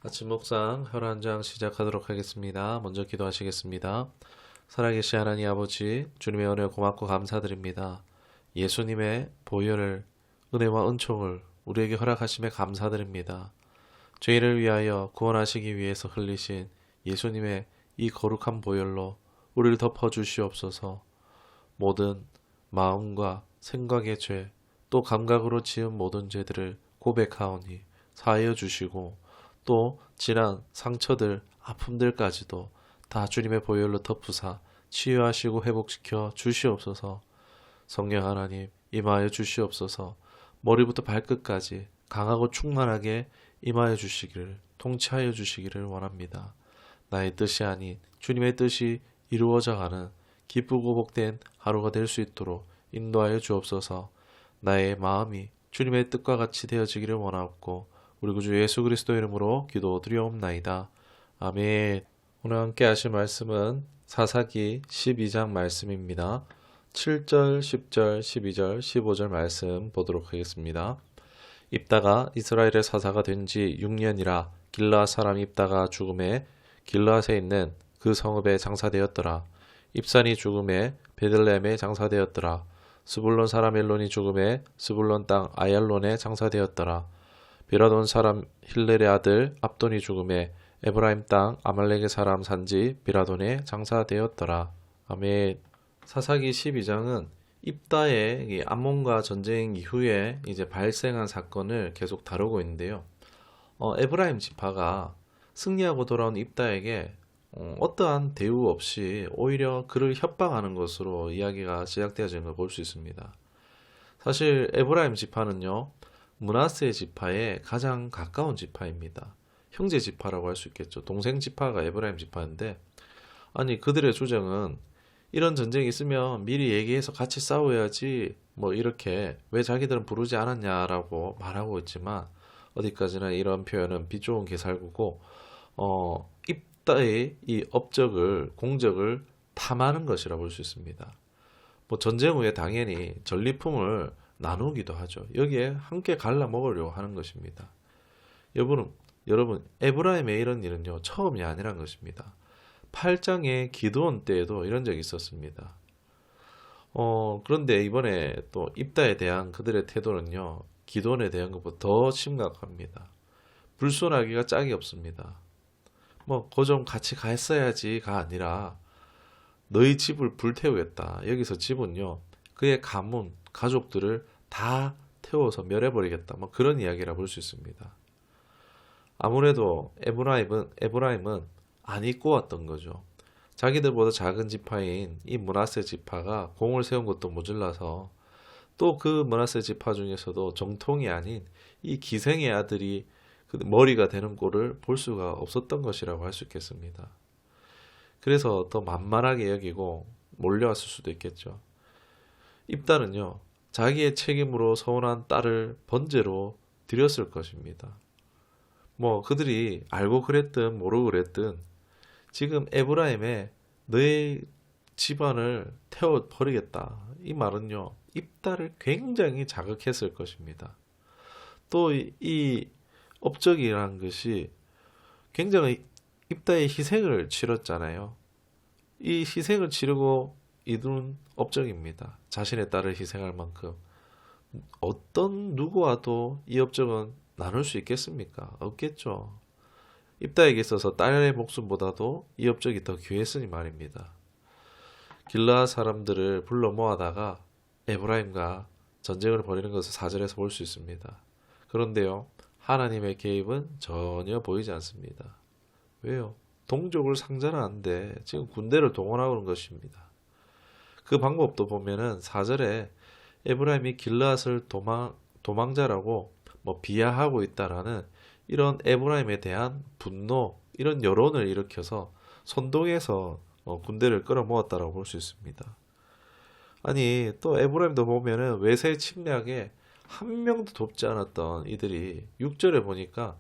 아침 묵상 혈안장 시작하도록 하겠습니다. 먼저 기도하시겠습니다. 살아계신 하나님 아버지, 주님의 은혜 고맙고 감사드립니다. 예수님의 보혈을, 은혜와 은총을 우리에게 허락하심에 감사드립니다. 죄인을 위하여 구원하시기 위해서 흘리신 예수님의 이 거룩한 보혈로 우리를 덮어주시옵소서. 모든 마음과 생각의 죄, 또 감각으로 지은 모든 죄들을 고백하오니 사하여 주시고, 또 지난 상처들, 아픔들까지도 다 주님의 보혈로 덮으사 치유하시고 회복시켜 주시옵소서. 성령 하나님 임하여 주시옵소서. 머리부터 발끝까지 강하고 충만하게 임하여 주시기를, 통치하여 주시기를 원합니다. 나의 뜻이 아닌 주님의 뜻이 이루어져 가는 기쁘고 복된 하루가 될 수 있도록 인도하여 주옵소서. 나의 마음이 주님의 뜻과 같이 되어지기를 원하옵고, 우리 구주 예수 그리스도 이름으로 기도드리옵나이다. 아멘. 오늘 함께 하실 말씀은 사사기 12장 말씀입니다. 7절, 10절, 12절, 15절 말씀 보도록 하겠습니다. 입다가 이스라엘의 사사가 된 지 6년이라 길르앗 사람 입다가 죽음에 길르앗에 있는 그 성읍에 장사되었더라. 입산이 죽음에 베들레헴에 장사되었더라. 스불론 사람 엘론이 죽음에 스불론 땅 아얄론에 장사되었더라. 비라돈 사람 힐렐의 아들 압돈이 죽음에 에브라임 땅 아말렉의 사람 산지 비라돈에 장사되었더라. 아멘. 사사기 12장은 입다의 이 암몬과 전쟁 이후에 이제 발생한 사건을 계속 다루고 있는데요. 에브라임 지파가 승리하고 돌아온 입다에게 어떠한 대우 없이 오히려 그를 협박하는 것으로 이야기가 시작되어지는 걸 볼 수 있습니다. 사실 에브라임 지파는요, 므낫세 지파의 가장 가까운 지파입니다. 형제 지파라고 할 수 있겠죠. 동생 지파가 에브라임 지파인데, 아니 그들의 주장은 이런 전쟁이 있으면 미리 얘기해서 같이 싸워야지, 뭐 이렇게 왜 자기들은 부르지 않았냐라고 말하고 있지만, 어디까지나 이런 표현은 비 좋은 개살구고, 입다의 이 업적을, 공적을 탐하는 것이라 볼 수 있습니다. 뭐 전쟁 후에 당연히 전리품을 나누기도 하죠. 여기에 함께 갈라 먹으려고 하는 것입니다. 여러분, 에브라임의 이런 일은요, 처음이 아니란 것입니다. 8장의 기드온 때에도 이런 적이 있었습니다. 그런데 이번에 또 입다에 대한 그들의 태도는요, 기드온에 대한 것보다 더 심각합니다. 불순하기가 짝이 없습니다. 뭐, 그 좀 같이 갔어야지가 아니라, 너희 집을 불태우겠다. 여기서 집은요, 그의 가문, 가족들을 다 태워서 멸해버리겠다. 뭐 그런 이야기라 볼 수 있습니다. 아무래도 에브라임은 안 잊고 왔던 거죠. 자기들보다 작은 지파인 이 므낫세 지파가 공을 세운 것도 모자라서, 또 그 므낫세 지파 중에서도 정통이 아닌 이 기생의 아들이 그 머리가 되는 꼴을 볼 수가 없었던 것이라고 할 수 있겠습니다. 그래서 더 만만하게 여기고 몰려왔을 수도 있겠죠. 입다는요, 자기의 책임으로 서운한 딸을 번제로 드렸을 것입니다. 뭐 그들이 알고 그랬든 모르고 그랬든 지금 에브라임에 너의 집안을 태워 버리겠다, 이 말은요, 입다를 굉장히 자극했을 것입니다. 또 이 업적이라는 것이 굉장히 입다의 희생을 치렀잖아요. 이 희생을 치르고 이룬 업적입니다. 자신의 딸을 희생할 만큼. 어떤 누구와도 이 업적은 나눌 수 있겠습니까? 없겠죠. 입다에게 있어서 딸의 목숨보다도 이 업적이 더 귀했으니 말입니다. 길르앗 사람들을 불러 모아다가 에브라임과 전쟁을 벌이는 것을 4절에서 볼 수 있습니다. 그런데요, 하나님의 개입은 전혀 보이지 않습니다. 왜요? 동족을 상전하는데 지금 군대를 동원하고 있는 것입니다. 그 방법도 보면은 4절에 에브라임이 길르앗을 도망자라고 뭐 비하하고 있다라는 이런 에브라임에 대한 분노, 이런 여론을 일으켜서 선동해서 군대를 끌어모았다라고 볼 수 있습니다. 아니 또 에브라임도 보면은 외세 침략에 한 명도 돕지 않았던 이들이 6절에 보니까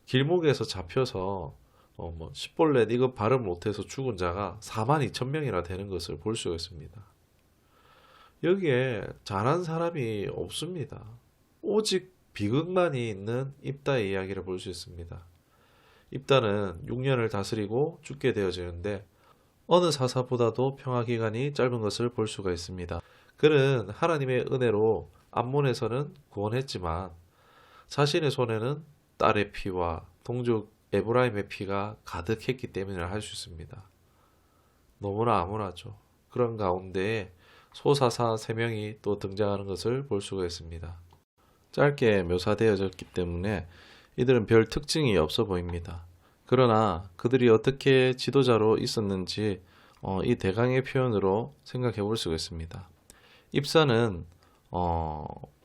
길목에서 잡혀서 뭐 십볼렛 이거 발음 못해서 죽은 자가 4만 2천 명이나 되는 것을 볼 수가 있습니다. 여기에 잘한 사람이 없습니다. 오직 비극만이 있는 입다의 이야기를 볼 수 있습니다. 입다는 6년을 다스리고 죽게 되어지는데 어느 사사보다도 평화기간이 짧은 것을 볼 수가 있습니다. 그는 하나님의 은혜로 암몬에서는 구원했지만 자신의 손에는 딸의 피와 동족 에브라임의 피가 가득했기 때문이라 할 수 있습니다. 너무나 암울하죠. 그런 가운데에 소사사 3명이 또 등장하는 것을 볼 수가 있습니다. 짧게 묘사되어졌기 때문에 이들은 별 특징이 없어 보입니다. 그러나 그들이 어떻게 지도자로 있었는지 이 대강의 표현으로 생각해 볼 수가 있습니다. 입사는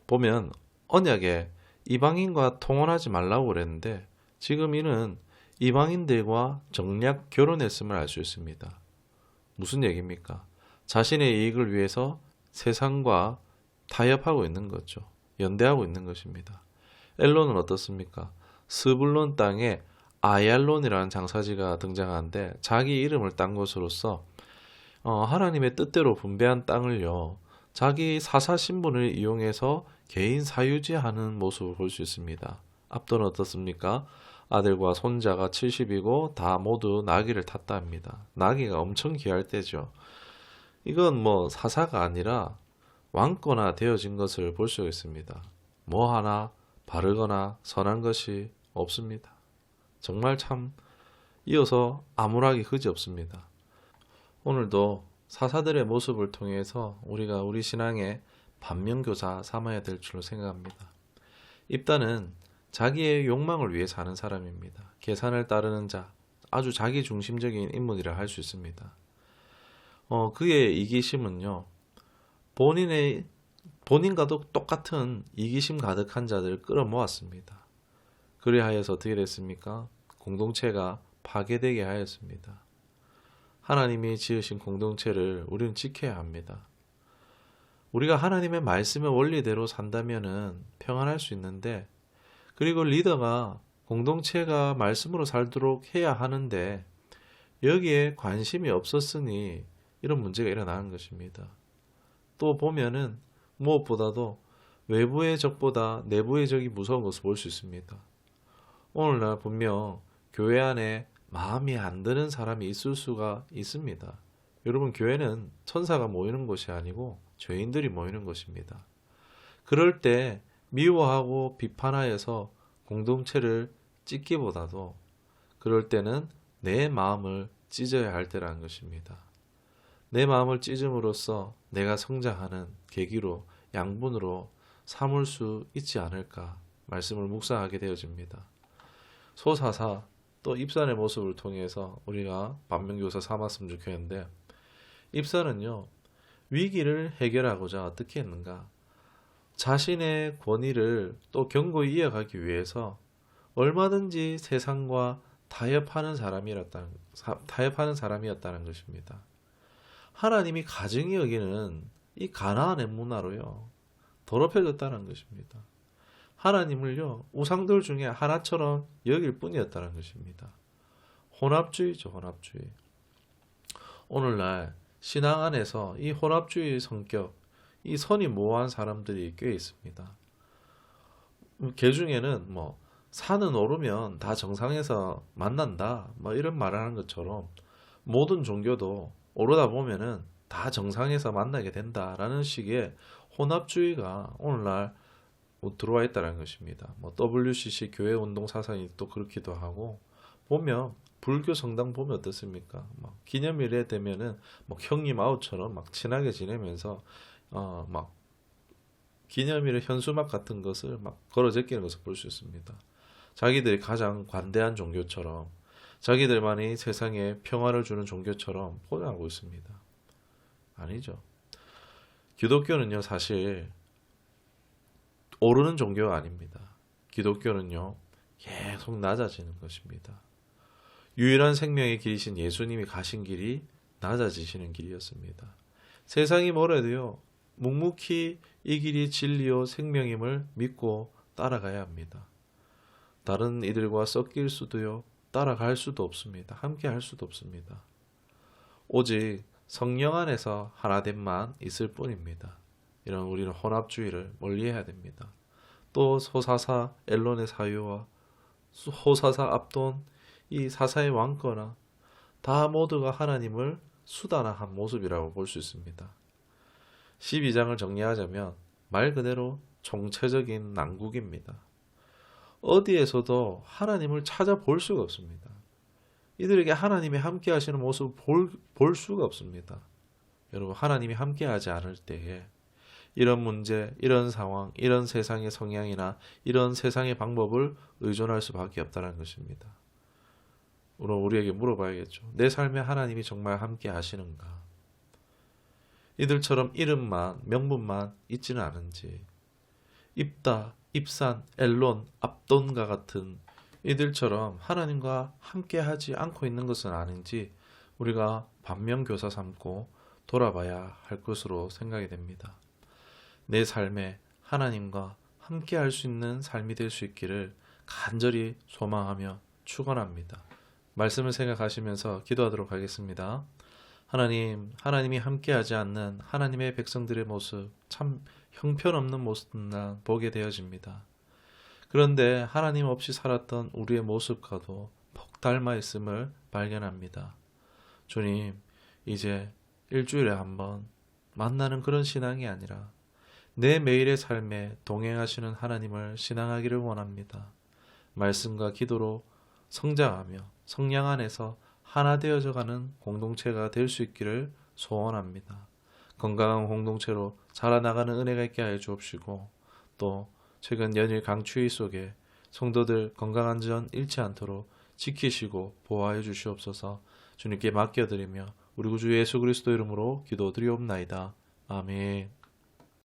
보면 언약에 이방인과 통혼하지 말라고 그랬는데 지금 이는 이방인들과 정략 결혼했음을 알 수 있습니다. 무슨 얘기입니까? 자신의 이익을 위해서 세상과 타협하고 있는 거죠. 연대하고 있는 것입니다. 엘론은 어떻습니까? 스불론 땅에 아얄론이라는 장사지가 등장하는데 자기 이름을 딴 것으로서 하나님의 뜻대로 분배한 땅을요, 자기 사사 신분을 이용해서 개인 사유지하는 모습을 볼 수 있습니다. 압도는 어떻습니까? 아들과 손자가 70이고 다 모두 나귀를 탔다 합니다. 나귀가 엄청 귀할 때죠. 이건 뭐 사사가 아니라 왕거나 되어진 것을 볼 수 있습니다. 뭐 하나 바르거나 선한 것이 없습니다. 정말 참 이어서 암울하기 그지없습니다. 오늘도 사사들의 모습을 통해서 우리가 우리 신앙의 반면교사 삼아야 될 줄로 생각합니다. 입다는 자기의 욕망을 위해 사는 사람입니다. 계산을 따르는 자, 아주 자기 중심적인 인물이라 할 수 있습니다. 그의 이기심은요, 본인과도 똑같은 이기심 가득한 자들을 끌어모았습니다. 그리하여서 어떻게 됐습니까? 공동체가 파괴되게 하였습니다. 하나님이 지으신 공동체를 우리는 지켜야 합니다. 우리가 하나님의 말씀의 원리대로 산다면은 평안할 수 있는데, 그리고 리더가 공동체가 말씀으로 살도록 해야 하는데 여기에 관심이 없었으니 이런 문제가 일어나는 것입니다. 또 보면은 무엇보다도 외부의 적보다 내부의 적이 무서운 것을 볼 수 있습니다. 오늘날 분명 교회 안에 마음이 안 드는 사람이 있을 수가 있습니다. 여러분, 교회는 천사가 모이는 곳이 아니고 죄인들이 모이는 곳입니다. 그럴 때 미워하고 비판하여서 공동체를 찢기보다도 그럴 때는 내 마음을 찢어야 할 때라는 것입니다. 내 마음을 찢음으로써 내가 성장하는 계기로, 양분으로 삼을 수 있지 않을까 말씀을 묵상하게 되어집니다. 소사사 또 입산의 모습을 통해서 우리가 반면교사 삼았으면 좋겠는데, 입산은요, 위기를 해결하고자 어떻게 했는가? 자신의 권위를 또 견고히 이어가기 위해서 얼마든지 세상과 타협하는 사람이었다는 것입니다. 하나님이 가증히 여기는 이 가나안의 문화로요, 더럽혀졌다는 것입니다. 하나님을요, 우상들 중에 하나처럼 여길 뿐이었다는 것입니다. 혼합주의죠, 혼합주의. 오늘날 신앙 안에서 이 혼합주의 성격, 이 선이 모호한 사람들이 꽤 있습니다. 개 중에는 뭐 산은 오르면 다 정상에서 만난다, 뭐 이런 말을 하는 것처럼 모든 종교도 오르다 보면은 다 정상에서 만나게 된다라는 식의 혼합주의가 오늘날 들어와 있다는 것입니다. 뭐 WCC 교회 운동 사상이 또 그렇기도 하고, 보면 불교 성당 보면 어떻습니까? 막 기념일에 되면은 뭐 형님 아우처럼 막 친하게 지내면서 막 기념일의 현수막 같은 것을 막 걸어 제끼는 것을 볼 수 있습니다. 자기들이 가장 관대한 종교처럼, 자기들만이 세상에 평화를 주는 종교처럼 포장하고 있습니다. 아니죠. 기독교는요, 사실 오르는 종교가 아닙니다. 기독교는요, 계속 낮아지는 것입니다. 유일한 생명의 길이신 예수님이 가신 길이 낮아지시는 길이었습니다. 세상이 뭐래도요, 묵묵히 이 길이 진리요 생명임을 믿고 따라가야 합니다. 다른 이들과 섞일 수도요, 따라갈 수도 없습니다. 함께 할 수도 없습니다. 오직 성령 안에서 하나됨만 있을 뿐입니다. 이런 우리는 혼합주의를 멀리해야 됩니다. 또 소사사 엘론의 사유와 호사사 압돈, 이 사사의 왕거나 다 모두가 하나님을 수단화한 모습이라고 볼 수 있습니다. 12장을 정리하자면 말 그대로 총체적인 난국입니다. 어디에서도 하나님을 찾아볼 수가 없습니다. 이들에게 하나님이 함께 하시는 모습을 볼 수가 없습니다. 여러분, 하나님이 함께 하지 않을 때에 이런 문제, 이런 상황, 이런 세상의 성향이나 이런 세상의 방법을 의존할 수밖에 없다는 것입니다. 우리에게 물어봐야겠죠. 내 삶에 하나님이 정말 함께 하시는가? 이들처럼 이름만, 명분만 있지는 않은지, 입다, 입산, 엘론, 압돈과 같은 이들처럼 하나님과 함께 하지 않고 있는 것은 아닌지 우리가 반면교사 삼고 돌아봐야 할 것으로 생각이 됩니다. 내 삶에 하나님과 함께 할 수 있는 삶이 될 수 있기를 간절히 소망하며 축원합니다. 말씀을 생각하시면서 기도하도록 하겠습니다. 하나님이 함께하지 않는 하나님의 백성들의 모습, 참 형편없는 모습만 보게 되어집니다. 그런데 하나님 없이 살았던 우리의 모습과도 폭 닮아 있음을 발견합니다. 주님, 이제 일주일에 한번 만나는 그런 신앙이 아니라 내 매일의 삶에 동행하시는 하나님을 신앙하기를 원합니다. 말씀과 기도로 성장하며 성령 안에서 하나 되어져가는 공동체가 될 수 있기를 소원합니다. 건강한 공동체로 자라나가는 은혜가 있게 하여 주옵시고, 또 최근 연일 강추위 속에 성도들 건강한 전 잃지 않도록 지키시고 보호하여 주시옵소서. 주님께 맡겨드리며 우리 구주 예수 그리스도 이름으로 기도드리옵나이다. 아멘.